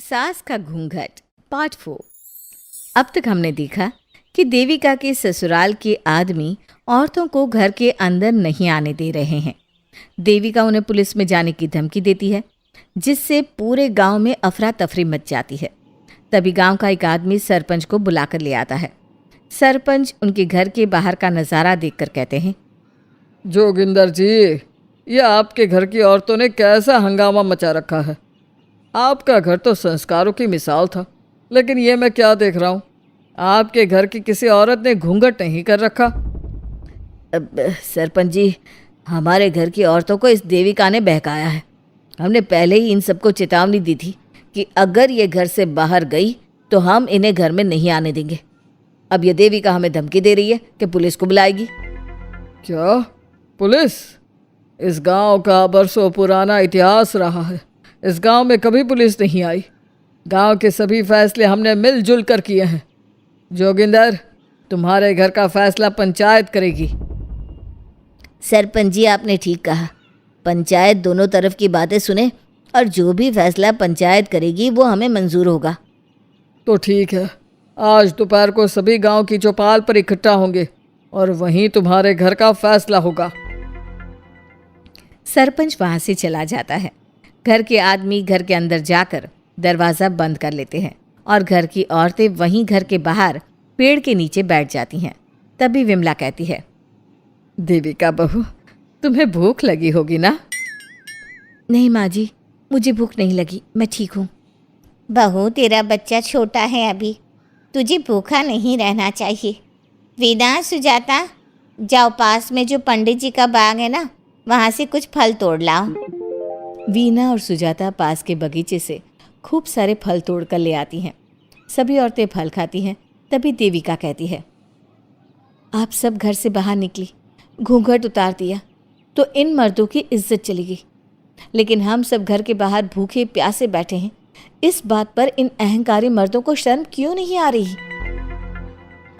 सास का घूंघट पार्ट 4। अब तक हमने देखा कि देविका के ससुराल के आदमी औरतों को घर के अंदर नहीं आने दे रहे हैं। देविका उन्हें पुलिस में जाने की धमकी देती है, जिससे पूरे गांव में अफरा तफरी मच जाती है। तभी गांव का एक आदमी सरपंच को बुलाकर ले आता है। सरपंच उनके घर के बाहर का नज़ारा देखकर कहते हैं, जोगिंदर जी, ये आपके घर की औरतों ने कैसा हंगामा मचा रखा है। आपका घर तो संस्कारों की मिसाल था, लेकिन ये मैं क्या देख रहा हूँ, आपके घर की किसी औरत ने घूंघट नहीं कर रखा। सरपंच जी, हमारे घर की औरतों को इस देविका ने बहकाया है। हमने पहले ही इन सबको चेतावनी दी थी कि अगर ये घर से बाहर गई तो हम इन्हें घर में नहीं आने देंगे। अब ये देविका हमें धमकी दे रही है कि पुलिस को बुलाएगी। क्या पुलिस? इस गांव का बरसों पुराना इतिहास रहा है। इस गांव में कभी पुलिस नहीं आई। गांव के सभी फैसले हमने मिलजुल कर किए हैं। जोगिंदर, तुम्हारे घर का फैसला पंचायत करेगी। सरपंच जी, आपने ठीक कहा। पंचायत दोनों तरफ की बातें सुने और जो भी फैसला पंचायत करेगी वो हमें मंजूर होगा। तो ठीक है, आज दोपहर को सभी गांव की चौपाल पर इकट्ठा होंगे और वहीं तुम्हारे घर का फैसला होगा। सरपंच वहां से चला जाता है। घर के आदमी घर के अंदर जाकर दरवाज़ा बंद कर लेते हैं और घर की औरतें वहीं घर के बाहर पेड़ के नीचे बैठ जाती हैं। तभी विमला कहती है, देविका बहू, तुम्हें भूख लगी होगी ना? नहीं माँ जी, मुझे भूख नहीं लगी, मैं ठीक हूँ। बहू, तेरा बच्चा छोटा है अभी, तुझे भूखा नहीं रहना चाहिए। वीना, सुजाता, जाओ पास में जो पंडित जी का बाग है ना, वहाँ से कुछ फल तोड़ लाओ। वीना और सुजाता पास के बगीचे से खूब सारे फल तोड़ कर ले आती हैं। सभी औरतें फल खाती हैं। तभी देविका कहती है, आप सब घर से बाहर निकली, घूंघट उतार दिया तो इन मर्दों की इज्जत चली गई, लेकिन हम सब घर के बाहर भूखे प्यासे बैठे हैं। इस बात पर इन अहंकारी मर्दों को शर्म क्यों नहीं आ रही?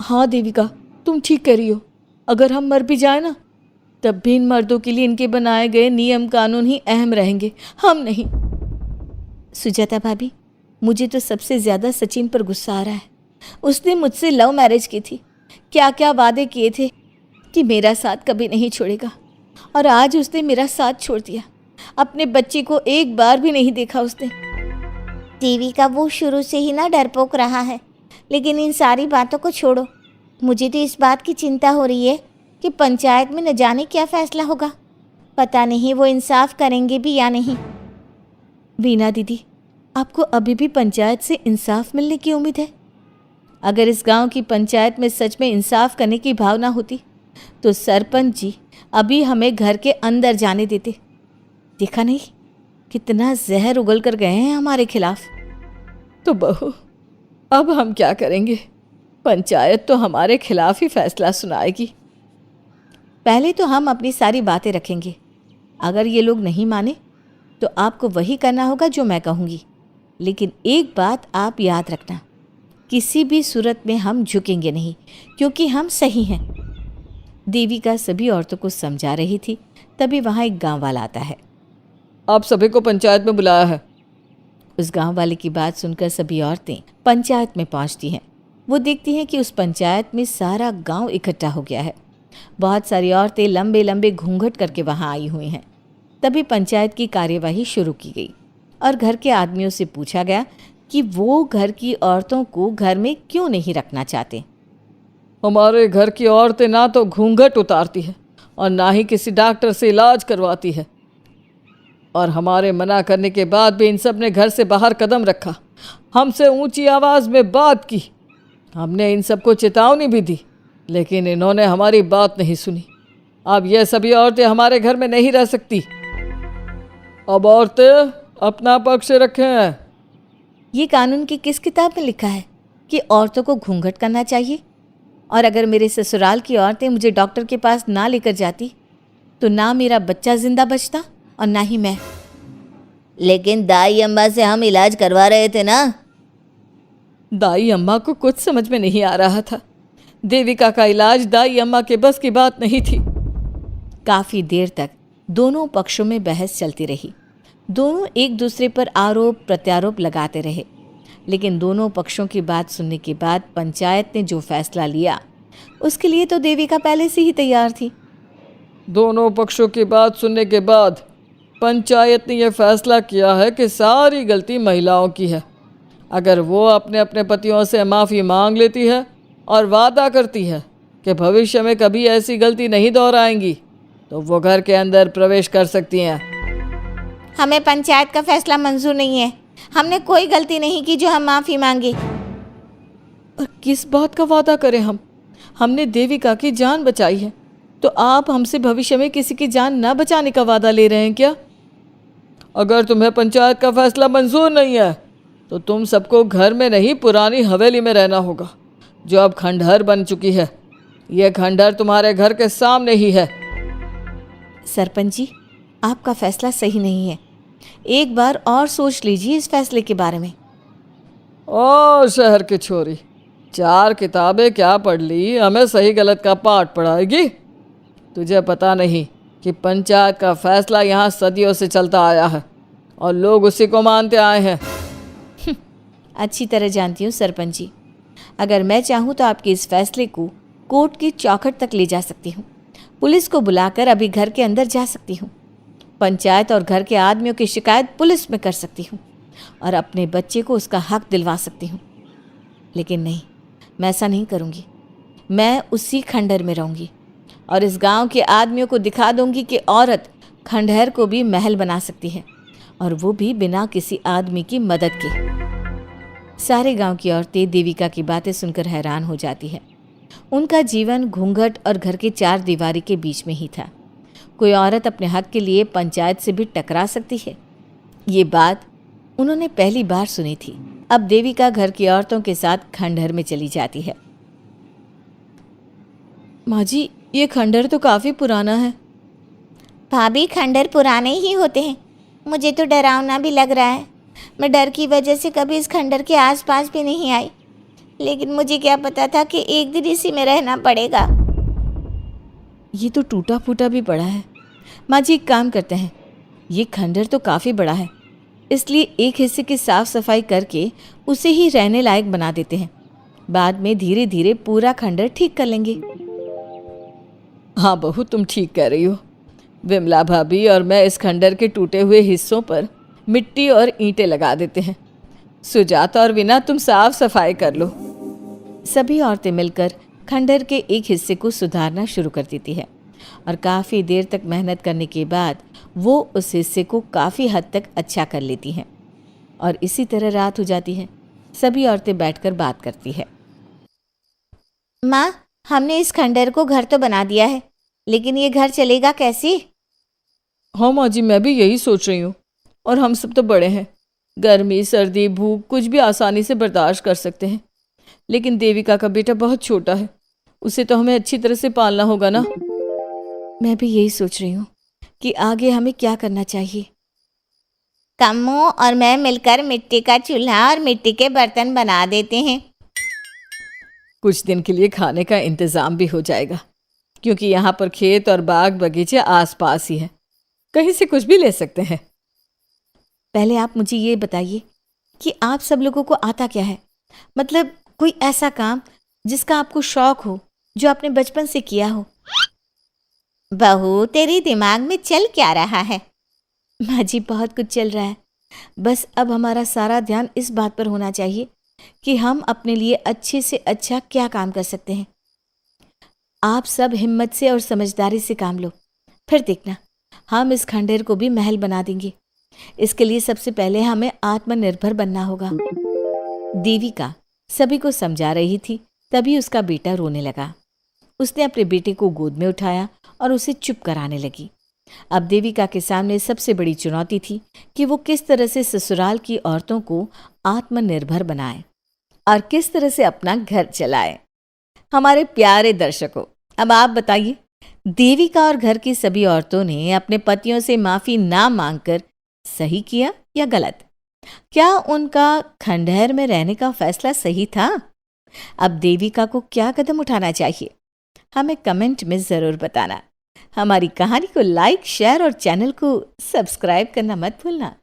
हाँ देविका, तुम ठीक कह रही हो। अगर हम मर भी जाए ना, तब भी इन मर्दों के लिए इनके बनाए गए नियम कानून ही अहम रहेंगे, हम नहीं। सुजाता भाभी, मुझे तो सबसे ज़्यादा सचिन पर गुस्सा आ रहा है। उसने मुझसे लव मैरिज की थी, क्या क्या वादे किए थे कि मेरा साथ कभी नहीं छोड़ेगा, और आज उसने मेरा साथ छोड़ दिया। अपने बच्चे को एक बार भी नहीं देखा उसने। देविका, वो शुरू से ही ना डरपोक रहा है, लेकिन इन सारी बातों को छोड़ो। मुझे तो इस बात की चिंता हो रही है कि पंचायत में न जाने क्या फैसला होगा। पता नहीं वो इंसाफ करेंगे भी या नहीं। वीना दीदी, आपको अभी भी पंचायत से इंसाफ मिलने की उम्मीद है? अगर इस गांव की पंचायत में सच में इंसाफ करने की भावना होती तो सरपंच जी अभी हमें घर के अंदर जाने देते। देखा नहीं कितना जहर उगल कर गए हैं हमारे खिलाफ। तो बहू, अब हम क्या करेंगे? पंचायत तो हमारे खिलाफ ही फैसला सुनाएगी। पहले तो हम अपनी सारी बातें रखेंगे। अगर ये लोग नहीं माने तो आपको वही करना होगा जो मैं कहूँगी। लेकिन एक बात आप याद रखना, किसी भी सूरत में हम झुकेंगे नहीं, क्योंकि हम सही हैं। देविका सभी औरतों को समझा रही थी। तभी वहाँ एक गांव वाला आता है। आप सभी को पंचायत में बुलाया है। उस गांव वाले की बात सुनकर सभी औरतें पंचायत में पहुँचती हैं। वो देखती हैं कि उस पंचायत में सारा गांव इकट्ठा हो गया है। बहुत सारी औरतें लंबे लंबे घूंघट करके वहाँ आई हुई हैं। तभी पंचायत की कार्यवाही शुरू की गई और घर के आदमियों से पूछा गया कि वो घर की औरतों को घर में क्यों नहीं रखना चाहते। हमारे घर की औरतें ना तो घूंघट उतारती है और ना ही किसी डॉक्टर से इलाज करवाती है, और हमारे मना करने के बाद भी इन सब ने घर से बाहर कदम रखा, हमसे ऊंची आवाज़ में बात की। हमने इन सबको चेतावनी भी दी, लेकिन इन्होंने हमारी बात नहीं सुनी। अब ये सभी औरतें हमारे घर में नहीं रह सकती। अब औरतें अपना पक्ष रखें। ये कानून की किस किताब में लिखा है कि औरतों को घूंघट करना चाहिए? और अगर मेरे ससुराल की औरतें मुझे डॉक्टर के पास ना लेकर जाती तो ना मेरा बच्चा जिंदा बचता और ना ही मैं। लेकिन दाई अम्मा से हम इलाज करवा रहे थे ना। दाई अम्मा को कुछ समझ में नहीं आ रहा था। देविका का इलाज दाई अम्मा के बस की बात नहीं थी। काफ़ी देर तक दोनों पक्षों में बहस चलती रही। दोनों एक दूसरे पर आरोप प्रत्यारोप लगाते रहे, लेकिन दोनों पक्षों की बात सुनने के बाद पंचायत ने जो फैसला लिया उसके लिए तो देविका पहले से ही तैयार थी। दोनों पक्षों की बात सुनने के बाद पंचायत ने यह फैसला किया है कि सारी गलती महिलाओं की है। अगर वो अपने अपने पतियों से माफ़ी मांग लेती है और वादा करती है कि भविष्य में कभी ऐसी गलती नहीं दोहराएंगी, तो वो घर के अंदर प्रवेश कर सकती हैं। हमें पंचायत का फैसला मंजूर नहीं है। हमने कोई गलती नहीं की जो हम माफ़ी मांगे। और किस बात का वादा करें हम? हमने देविका की जान बचाई है, तो आप हमसे भविष्य में किसी की जान न बचाने का वादा ले रहे हैं क्या? अगर तुम्हें पंचायत का फैसला मंजूर नहीं है तो तुम सबको घर में नहीं पुरानी हवेली में रहना होगा, जो अब खंडहर बन चुकी है। यह खंडहर तुम्हारे घर के सामने ही है। सरपंच जी, आपका फैसला सही नहीं है। एक बार और सोच लीजिए इस फैसले के बारे में। ओ शहर की छोरी, 4 किताबें क्या पढ़ ली, हमें सही गलत का पाठ पढ़ाएगी? तुझे पता नहीं कि पंचायत का फैसला यहाँ सदियों से चलता आया है और लोग उसी को मानते आए हैं। अच्छी तरह जानती हूँ सरपंच जी। अगर मैं चाहूँ तो आपके इस फैसले को कोर्ट की चौखट तक ले जा सकती हूँ। पुलिस को बुलाकर अभी घर के अंदर जा सकती हूँ। पंचायत और घर के आदमियों की शिकायत पुलिस में कर सकती हूँ और अपने बच्चे को उसका हक दिलवा सकती हूँ। लेकिन नहीं, मैं ऐसा नहीं करूँगी। मैं उसी खंडहर में रहूँगी और इस गांव के आदमियों को दिखा दूँगी कि औरत खंडहर को भी महल बना सकती है, और वो भी बिना किसी आदमी की मदद के। सारे गांव की औरतें देविका की बातें सुनकर हैरान हो जाती है। उनका जीवन घूंघट और घर के 4 दीवारी के बीच में ही था। कोई औरत अपने हक के लिए पंचायत से भी टकरा सकती है, ये बात उन्होंने पहली बार सुनी थी। अब देविका घर की औरतों के साथ खंडहर में चली जाती है। माँ जी, ये खंडहर तो काफ़ी पुराना है। भाभी, खंडहर पुराने ही होते हैं। मुझे तो डरावना भी लग रहा है। मैं डर की वजह से कभी इस खंडहर के आसपास भी नहीं आई, लेकिन मुझे क्या पता था कि एक दिन इसी में रहना पड़ेगा। ये तो टूटा फूटा भी पड़ा है। माँ जी, एक काम करते हैं, ये खंडहर तो काफ़ी बड़ा है, इसलिए एक हिस्से की साफ सफाई करके उसे ही रहने लायक बना देते हैं। बाद में धीरे धीरे पूरा खंडहर ठीक कर लेंगे। हाँ बहू, तुम ठीक कह रही हो। विमला भाभी और मैं इस खंडहर के टूटे हुए हिस्सों पर मिट्टी और ईंटें लगा देते हैं। सुजाता और वीना, तुम साफ सफाई कर लो। सभी औरतें मिलकर खंडहर के एक हिस्से को सुधारना शुरू कर देती है और काफ़ी देर तक मेहनत करने के बाद वो उस हिस्से को काफ़ी हद तक अच्छा कर लेती हैं। और इसी तरह रात हो जाती है। सभी औरतें बैठकर बात करती है। माँ, हमने इस खंडहर को घर तो बना दिया है, लेकिन ये घर चलेगा कैसे? हाँ माँ जी, मैं भी यही सोच रही हूँ। और हम सब तो बड़े हैं, गर्मी सर्दी भूख कुछ भी आसानी से बर्दाश्त कर सकते हैं, लेकिन देविका का बेटा बहुत छोटा है, उसे तो हमें अच्छी तरह से पालना होगा ना। मैं भी यही सोच रही हूँ कि आगे हमें क्या करना चाहिए। कम्मू और मैं मिलकर मिट्टी का चूल्हा और मिट्टी के बर्तन बना देते हैं। कुछ दिन के लिए खाने का इंतज़ाम भी हो जाएगा, क्योंकि यहाँ पर खेत और बाग बगीचे आसपास ही हैं, कहीं से कुछ भी ले सकते हैं। पहले आप मुझे ये बताइए कि आप सब लोगों को आता क्या है? मतलब कोई ऐसा काम जिसका आपको शौक हो, जो आपने बचपन से किया हो। बहू, तेरे दिमाग में चल क्या रहा है? माँ जी, बहुत कुछ चल रहा है। बस अब हमारा सारा ध्यान इस बात पर होना चाहिए कि हम अपने लिए अच्छे से अच्छा क्या काम कर सकते हैं। आप सब हिम्मत से और समझदारी से काम लो, फिर देखना हम इस खंडहर को भी महल बना देंगे। इसके लिए सबसे पहले हमें आत्मनिर्भर बनना होगा। देविका सभी को समझा रही थी, तभी उसका बेटा रोने लगा। उसने अपने बेटे को गोद में उठाया और उसे चुप कराने लगी। अब देविका के सामने सबसे बड़ी चुनौती थी कि वो किस तरह से ससुराल की औरतों को आत्मनिर्भर बनाए और किस तरह से अपना घर चलाए। हमारे प्यारे दर्शकों, अब आप बताइए, देविका और घर की सभी औरतों ने अपने पतियों से माफ़ी ना मांगकर सही किया या गलत? क्या उनका खंडहर में रहने का फैसला सही था? अब देविका को क्या कदम उठाना चाहिए, हमें कमेंट में ज़रूर बताना। हमारी कहानी को लाइक, शेयर और चैनल को सब्सक्राइब करना मत भूलना।